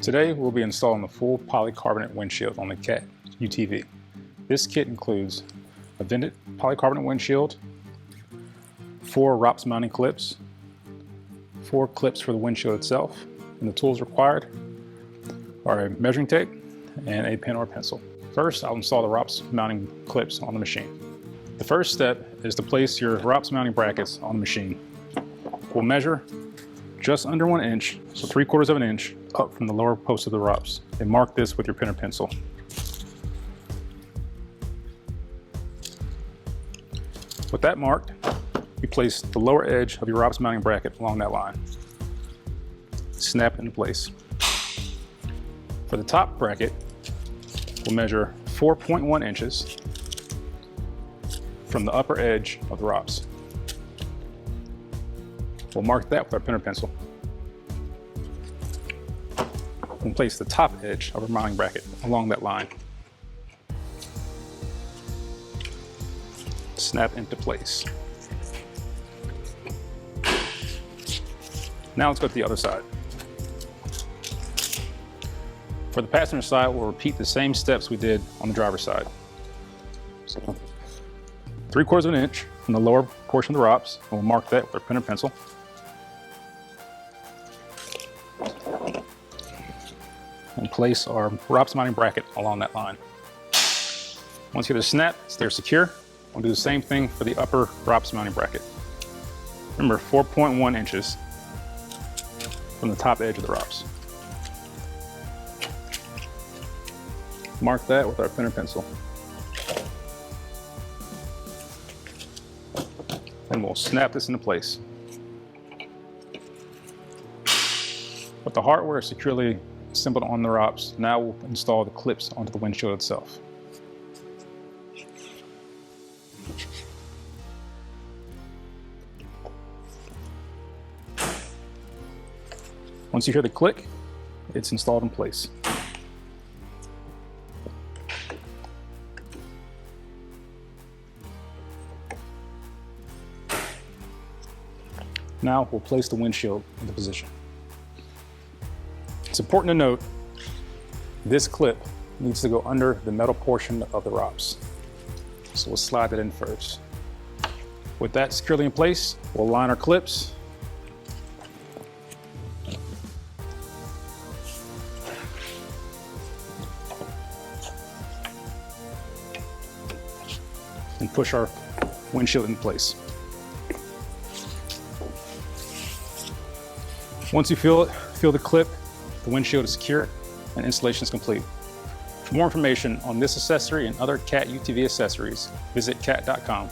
Today we'll be installing the full polycarbonate windshield on the Cat UTV. This kit includes a vented polycarbonate windshield, 4 ROPS mounting clips, 4 clips for the windshield itself, and the tools required are a measuring tape and a pen or pencil. First, I'll install the ROPS mounting clips on the machine. The first step is to place your ROPS mounting brackets on the machine. We'll measure just under 1 inch, so 3/4 of an inch, up from the lower post of the ROPS, and mark this with your pen or pencil. With that marked, you place the lower edge of your ROPS mounting bracket along that line. Snap it into place. For the top bracket, we'll measure 4.1 inches from the upper edge of the ROPS. We'll mark that with our pen or pencil. We'll place the top edge of our mounting bracket along that line. Snap into place. Now let's go to the other side. For the passenger side, we'll repeat the same steps we did on the driver's side. So 3/4 of an inch from the lower portion of the ROPS, and we'll mark that with our pen or pencil. And place our ROPS mounting bracket along that line. Once you get a snap, they're secure. We'll do the same thing for the upper ROPS mounting bracket. Remember, 4.1 inches from the top edge of the ROPS. Mark that with our pen or pencil. And we'll snap this into place. With the hardware securely assembled on the ROPS, now we'll install the clips onto the windshield itself. Once you hear the click, it's installed in place. Now we'll place the windshield into position. It's important to note this clip needs to go under the metal portion of the ROPS. So we'll slide that in first. With that securely in place, we'll line our clips. And push our windshield in place. Once you feel the clip, the windshield is secure and installation is complete. For more information on this accessory and other Cat UTV accessories, visit cat.com.